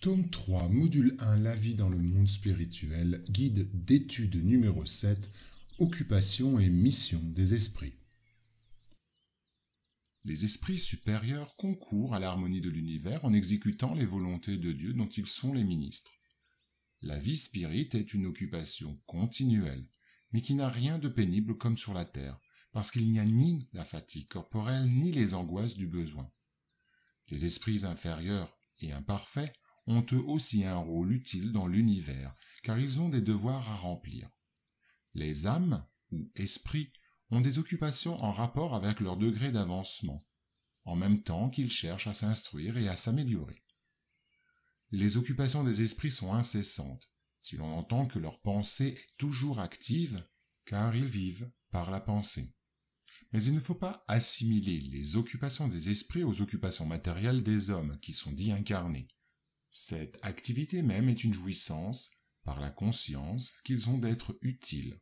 Tome 3, module 1, la vie dans le monde spirituel, guide d'étude numéro 7, occupation et mission des esprits. Les esprits supérieurs concourent à l'harmonie de l'univers en exécutant les volontés de Dieu dont ils sont les ministres. La vie spirite est une occupation continuelle, mais qui n'a rien de pénible comme sur la terre, parce qu'il n'y a ni la fatigue corporelle ni les angoisses du besoin. Les esprits inférieurs et imparfaits ont eux aussi un rôle utile dans l'univers, car ils ont des devoirs à remplir. Les âmes, ou esprits, ont des occupations en rapport avec leur degré d'avancement, en même temps qu'ils cherchent à s'instruire et à s'améliorer. Les occupations des esprits sont incessantes, si l'on entend que leur pensée est toujours active, car ils vivent par la pensée. Mais il ne faut pas assimiler les occupations des esprits aux occupations matérielles des hommes, qui sont dits incarnés. Cette activité même est une jouissance, par la conscience, qu'ils ont d'être utiles.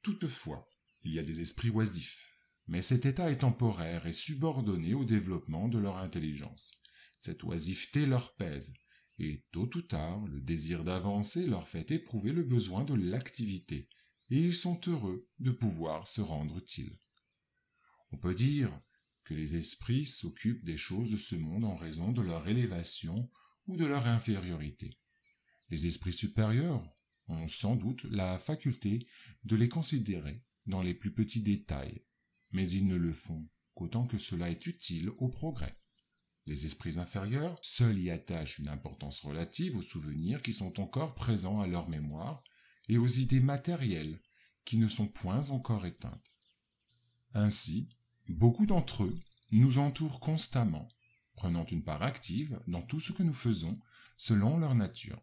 Toutefois, il y a des esprits oisifs, mais cet état est temporaire et subordonné au développement de leur intelligence. Cette oisiveté leur pèse, et tôt ou tard, le désir d'avancer leur fait éprouver le besoin de l'activité, et ils sont heureux de pouvoir se rendre utiles. On peut dire que les esprits s'occupent des choses de ce monde en raison de leur élévation ou de leur infériorité. Les esprits supérieurs ont sans doute la faculté de les considérer dans les plus petits détails, mais ils ne le font qu'autant que cela est utile au progrès. Les esprits inférieurs seuls y attachent une importance relative aux souvenirs qui sont encore présents à leur mémoire et aux idées matérielles qui ne sont point encore éteintes. Ainsi, beaucoup d'entre eux nous entourent constamment, prenant une part active dans tout ce que nous faisons selon leur nature.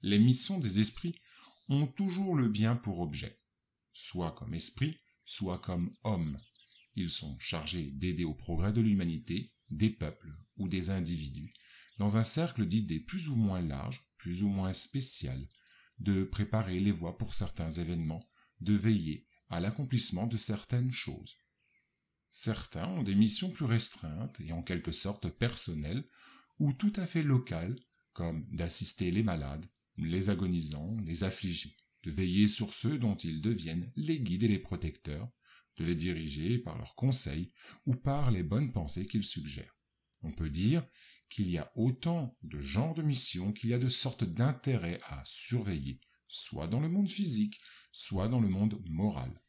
Les missions des esprits ont toujours le bien pour objet, soit comme esprit, soit comme homme. Ils sont chargés d'aider au progrès de l'humanité, des peuples ou des individus, dans un cercle d'idées plus ou moins large, plus ou moins spécial, de préparer les voies pour certains événements, de veiller à l'accomplissement de certaines choses. Certains ont des missions plus restreintes et en quelque sorte personnelles ou tout à fait locales, comme d'assister les malades, les agonisants, les affligés, de veiller sur ceux dont ils deviennent les guides et les protecteurs, de les diriger par leurs conseils ou par les bonnes pensées qu'ils suggèrent. On peut dire qu'il y a autant de genres de missions qu'il y a de sortes d'intérêts à surveiller, soit dans le monde physique, soit dans le monde moral.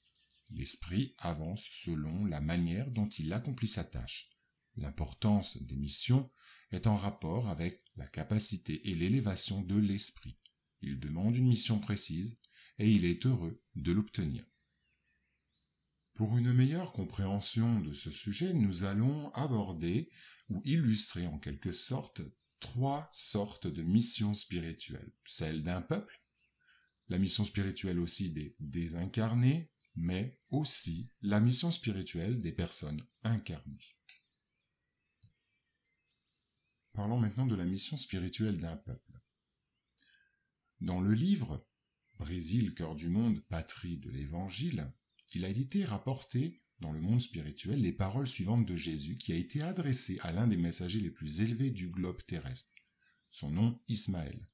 L'esprit avance selon la manière dont il accomplit sa tâche. L'importance des missions est en rapport avec la capacité et l'élévation de l'esprit. Il demande une mission précise et il est heureux de l'obtenir. Pour une meilleure compréhension de ce sujet, nous allons aborder ou illustrer en quelque sorte 3 sortes de missions spirituelles. Celle d'un peuple, la mission spirituelle aussi des désincarnés, mais aussi la mission spirituelle des personnes incarnées. Parlons maintenant de la mission spirituelle d'un peuple. Dans le livre « Brésil, cœur du monde, patrie de l'Évangile », il a été rapporté dans le monde spirituel les paroles suivantes de Jésus qui a été adressé à l'un des messagers les plus élevés du globe terrestre, son nom Ismaël,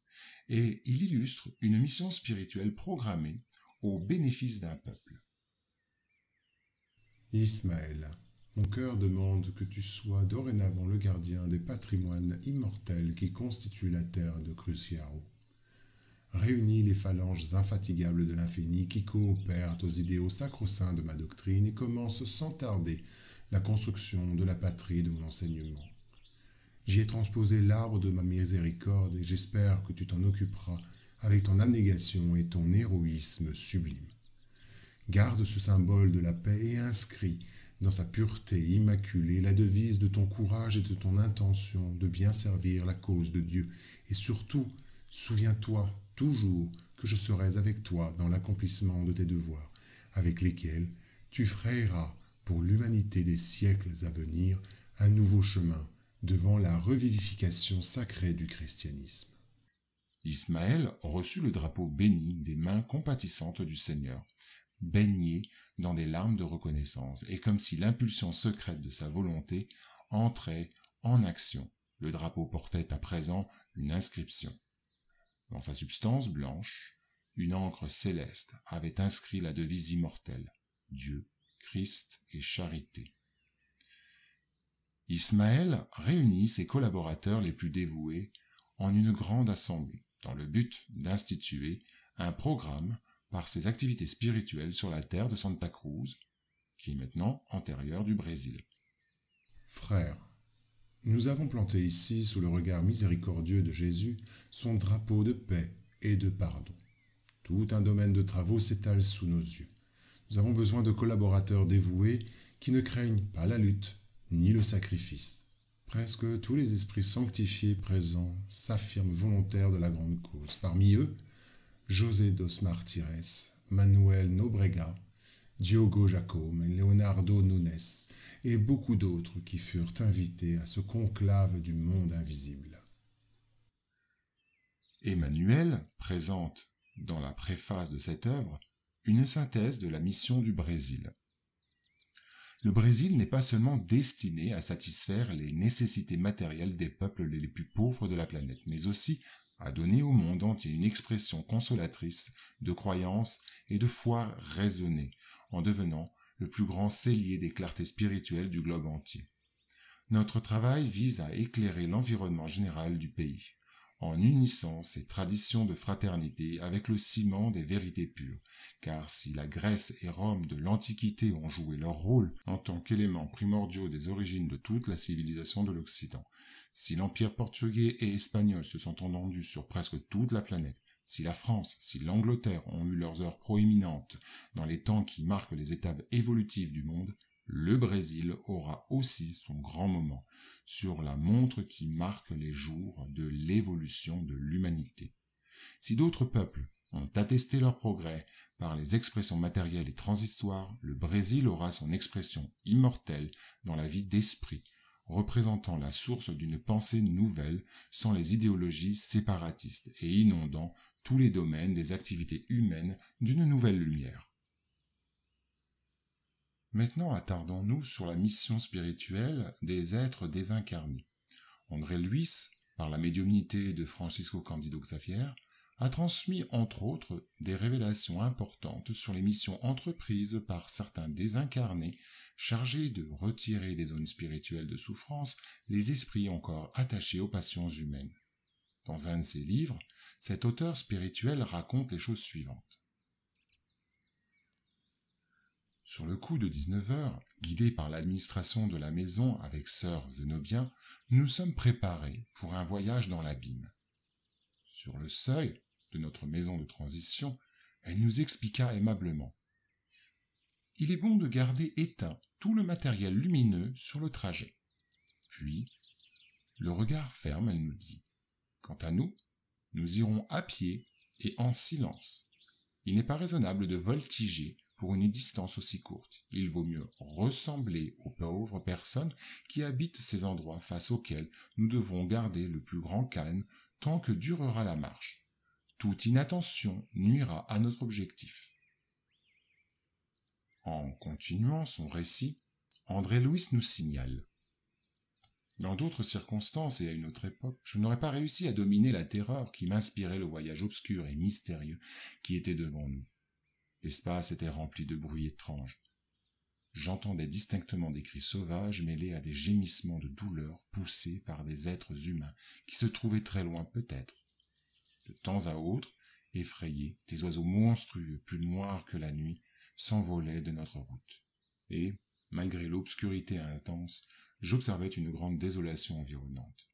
et il illustre une mission spirituelle programmée au bénéfice d'un peuple. Ismaël, mon cœur demande que tu sois dorénavant le gardien des patrimoines immortels qui constituent la terre de Cruciaro. Réunis les phalanges infatigables de l'infini qui coopèrent aux idéaux sacro-saints de ma doctrine et commencent sans tarder la construction de la patrie de mon enseignement. J'y ai transposé l'arbre de ma miséricorde et j'espère que tu t'en occuperas avec ton abnégation et ton héroïsme sublime. Garde ce symbole de la paix et inscris dans sa pureté immaculée la devise de ton courage et de ton intention de bien servir la cause de Dieu. Et surtout, souviens-toi toujours que je serai avec toi dans l'accomplissement de tes devoirs, avec lesquels tu frayeras pour l'humanité des siècles à venir un nouveau chemin devant la revivification sacrée du christianisme. Ismaël reçut le drapeau béni des mains compatissantes du Seigneur, baigné dans des larmes de reconnaissance, et comme si l'impulsion secrète de sa volonté entrait en action Le drapeau portait à présent une inscription. Dans sa substance blanche, une encre céleste avait inscrit la devise immortelle « Dieu, Christ et charité ». Ismaël réunit ses collaborateurs les plus dévoués en une grande assemblée, dans le but d'instituer un programme par ses activités spirituelles sur la terre de Santa Cruz, qui est maintenant antérieure du Brésil. Frères, nous avons planté ici, sous le regard miséricordieux de Jésus, son drapeau de paix et de pardon. Tout un domaine de travaux s'étale sous nos yeux. Nous avons besoin de collaborateurs dévoués qui ne craignent pas la lutte ni le sacrifice. Presque tous les esprits sanctifiés présents s'affirment volontaires de la grande cause. Parmi eux, José dos Martires, Manuel Nobrega, Diogo Jacome, Leonardo Nunes et beaucoup d'autres qui furent invités à ce conclave du monde invisible. Emmanuel présente dans la préface de cette œuvre une synthèse de la mission du Brésil. Le Brésil n'est pas seulement destiné à satisfaire les nécessités matérielles des peuples les plus pauvres de la planète, mais aussi à donner au monde entier une expression consolatrice de croyance et de foi raisonnée, en devenant le plus grand cellier des clartés spirituelles du globe entier. Notre travail vise à éclairer l'environnement général du pays, en unissant ses traditions de fraternité avec le ciment des vérités pures, car si la Grèce et Rome de l'Antiquité ont joué leur rôle en tant qu'éléments primordiaux des origines de toute la civilisation de l'Occident, si l'Empire portugais et espagnol se sont étendus sur presque toute la planète, si la France, si l'Angleterre ont eu leurs heures proéminentes dans les temps qui marquent les étapes évolutives du monde, le Brésil aura aussi son grand moment sur la montre qui marque les jours de l'évolution de l'humanité. Si d'autres peuples ont attesté leur progrès par les expressions matérielles et transitoires, le Brésil aura son expression immortelle dans la vie d'esprit, représentant la source d'une pensée nouvelle sans les idéologies séparatistes et inondant tous les domaines des activités humaines d'une nouvelle lumière. Maintenant, attardons-nous sur la mission spirituelle des êtres désincarnés. André Luis, par la médiumnité de Francisco Cândido Xavier, a transmis entre autres des révélations importantes sur les missions entreprises par certains désincarnés chargés de retirer des zones spirituelles de souffrance les esprits encore attachés aux passions humaines. Dans un de ses livres, cet auteur spirituel raconte les choses suivantes. Sur le coup de 19 heures, guidés par l'administration de la maison avec sœur Zénobien, nous sommes préparés pour un voyage dans l'abîme. Sur le seuil de notre maison de transition, elle nous expliqua aimablement. Il est bon de garder éteint tout le matériel lumineux sur le trajet. Puis, le regard ferme, elle nous dit. Quant à nous, nous irons à pied et en silence. Il n'est pas raisonnable de voltiger pour une distance aussi courte. Il vaut mieux ressembler aux pauvres personnes qui habitent ces endroits face auxquels nous devrons garder le plus grand calme tant que durera la marche. Toute inattention nuira à notre objectif. En continuant son récit, André Louis nous signale. Dans d'autres circonstances et à une autre époque, je n'aurais pas réussi à dominer la terreur qui m'inspirait le voyage obscur et mystérieux qui était devant nous. L'espace était rempli de bruits étranges. J'entendais distinctement des cris sauvages mêlés à des gémissements de douleur poussés par des êtres humains qui se trouvaient très loin peut-être. De temps à autre, effrayés, des oiseaux monstrueux, plus noirs que la nuit, s'envolaient de notre route. Et, malgré l'obscurité intense, j'observais une grande désolation environnante.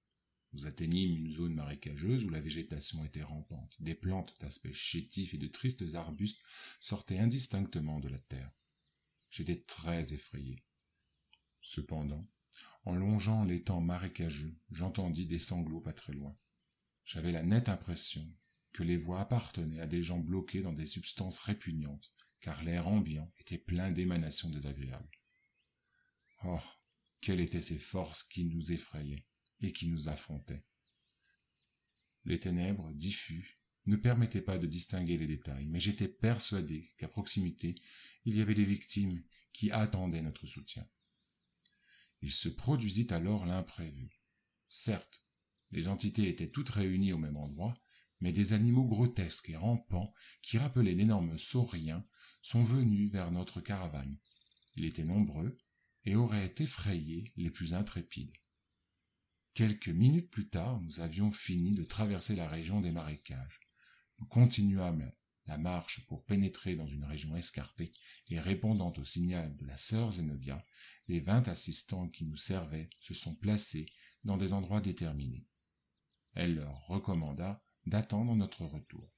Nous atteignîmes une zone marécageuse où la végétation était rampante. Des plantes d'aspect chétif et de tristes arbustes sortaient indistinctement de la terre. J'étais très effrayé. Cependant, en longeant l'étang marécageux, j'entendis des sanglots pas très loin. J'avais la nette impression que les voix appartenaient à des gens bloqués dans des substances répugnantes, car l'air ambiant était plein d'émanations désagréables. Oh, quelles étaient ces forces qui nous effrayaient et qui nous affrontaient. Les ténèbres, diffus, ne permettaient pas de distinguer les détails, mais j'étais persuadé qu'à proximité, il y avait des victimes qui attendaient notre soutien. Il se produisit alors l'imprévu. Certes, les entités étaient toutes réunies au même endroit, mais des animaux grotesques et rampants, qui rappelaient d'énormes sauriens, sont venus vers notre caravane. Ils étaient nombreux et auraient effrayé les plus intrépides. Quelques minutes plus tard, nous avions fini de traverser la région des marécages. Nous continuâmes la marche pour pénétrer dans une région escarpée, et répondant au signal de la sœur Zenobia, les 20 assistants qui nous servaient se sont placés dans des endroits déterminés. Elle leur recommanda d'attendre notre retour.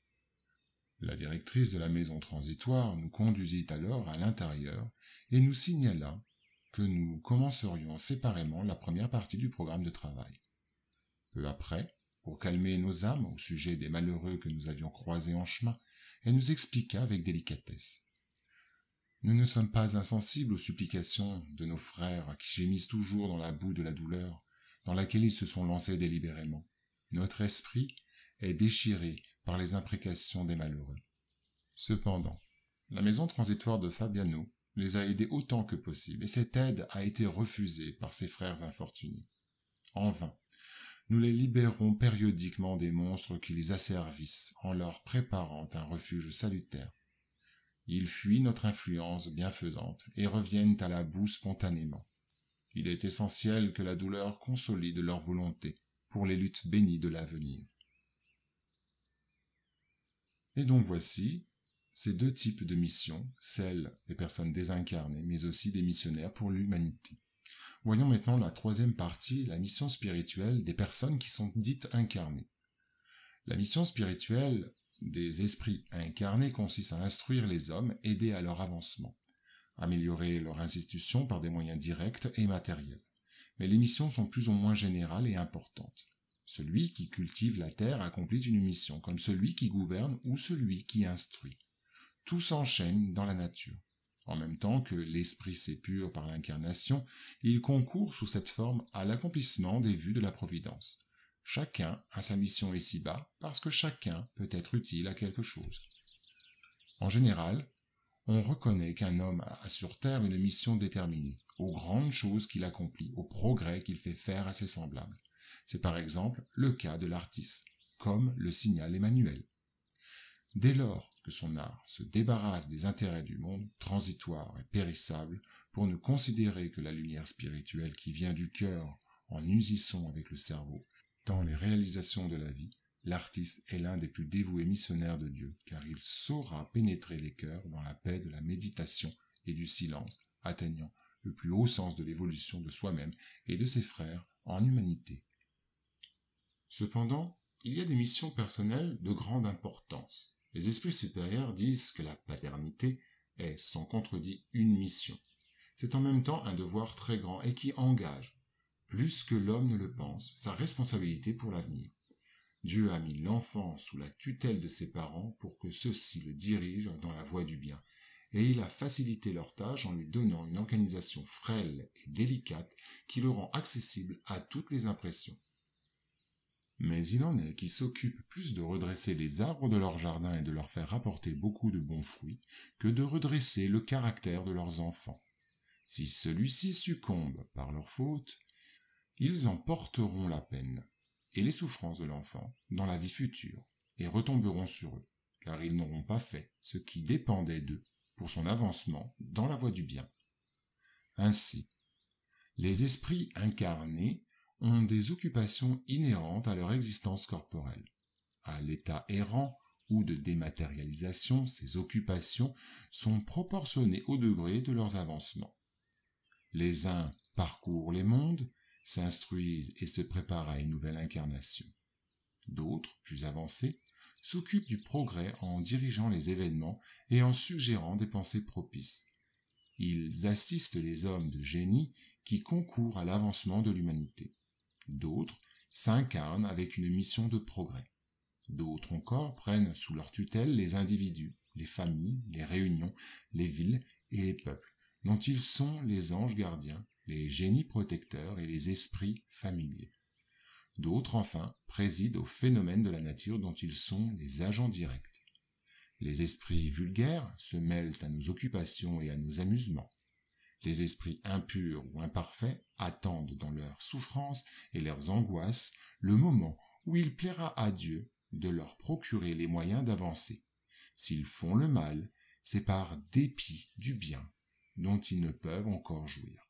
La directrice de la maison transitoire nous conduisit alors à l'intérieur et nous signala que nous commencerions séparément la première partie du programme de travail. Peu après, pour calmer nos âmes au sujet des malheureux que nous avions croisés en chemin, elle nous expliqua avec délicatesse. Nous ne sommes pas insensibles aux supplications de nos frères qui gémissent toujours dans la boue de la douleur, dans laquelle ils se sont lancés délibérément. Notre esprit est déchiré par les imprécations des malheureux. Cependant, la maison transitoire de Fabiano les a aidés autant que possible, et cette aide a été refusée par ses frères infortunés. En vain, nous les libérons périodiquement des monstres qui les asservissent en leur préparant un refuge salutaire. Ils fuient notre influence bienfaisante et reviennent à la boue spontanément. Il est essentiel que la douleur consolide leur volonté pour les luttes bénies de l'avenir. Et donc voici ces deux types de missions, celle des personnes désincarnées, mais aussi des missionnaires pour l'humanité. Voyons maintenant la troisième partie, la mission spirituelle des personnes qui sont dites incarnées. La mission spirituelle des esprits incarnés consiste à instruire les hommes, aider à leur avancement, améliorer leur institution par des moyens directs et matériels. Mais les missions sont plus ou moins générales et importantes. Celui qui cultive la terre accomplit une mission, comme celui qui gouverne ou celui qui instruit. Tout s'enchaîne dans la nature. En même temps que l'esprit s'épure par l'incarnation, il concourt sous cette forme à l'accomplissement des vues de la providence. Chacun a sa mission ici-bas parce que chacun peut être utile à quelque chose. En général, on reconnaît qu'un homme a sur terre une mission déterminée, aux grandes choses qu'il accomplit, aux progrès qu'il fait faire à ses semblables. C'est par exemple le cas de l'artiste, comme le signale Emmanuel. Dès lors que son art se débarrasse des intérêts du monde, transitoires et périssables, pour ne considérer que la lumière spirituelle qui vient du cœur en unisson avec le cerveau, dans les réalisations de la vie, l'artiste est l'un des plus dévoués missionnaires de Dieu, car il saura pénétrer les cœurs dans la paix de la méditation et du silence, atteignant le plus haut sens de l'évolution de soi-même et de ses frères en humanité. Cependant, il y a des missions personnelles de grande importance. Les esprits supérieurs disent que la paternité est sans contredit une mission. C'est en même temps un devoir très grand et qui engage, plus que l'homme ne le pense, sa responsabilité pour l'avenir. Dieu a mis l'enfant sous la tutelle de ses parents pour que ceux-ci le dirigent dans la voie du bien, et il a facilité leur tâche en lui donnant une organisation frêle et délicate qui le rend accessible à toutes les impressions. Mais il en est qui s'occupent plus de redresser les arbres de leur jardin et de leur faire rapporter beaucoup de bons fruits que de redresser le caractère de leurs enfants. Si celui-ci succombe par leur faute, ils en porteront la peine et les souffrances de l'enfant dans la vie future et retomberont sur eux, car ils n'auront pas fait ce qui dépendait d'eux pour son avancement dans la voie du bien. Ainsi, les esprits incarnés ont des occupations inhérentes à leur existence corporelle. À l'état errant ou de dématérialisation, ces occupations sont proportionnées au degré de leurs avancements. Les uns parcourent les mondes, s'instruisent et se préparent à une nouvelle incarnation. D'autres, plus avancés, s'occupent du progrès en dirigeant les événements et en suggérant des pensées propices. Ils assistent les hommes de génie qui concourent à l'avancement de l'humanité. D'autres s'incarnent avec une mission de progrès. D'autres encore prennent sous leur tutelle les individus, les familles, les réunions, les villes et les peuples, dont ils sont les anges gardiens, les génies protecteurs et les esprits familiers. D'autres, enfin, président aux phénomènes de la nature dont ils sont les agents directs. Les esprits vulgaires se mêlent à nos occupations et à nos amusements. Les esprits impurs ou imparfaits attendent dans leurs souffrances et leurs angoisses le moment où il plaira à Dieu de leur procurer les moyens d'avancer. S'ils font le mal, c'est par dépit du bien dont ils ne peuvent encore jouir.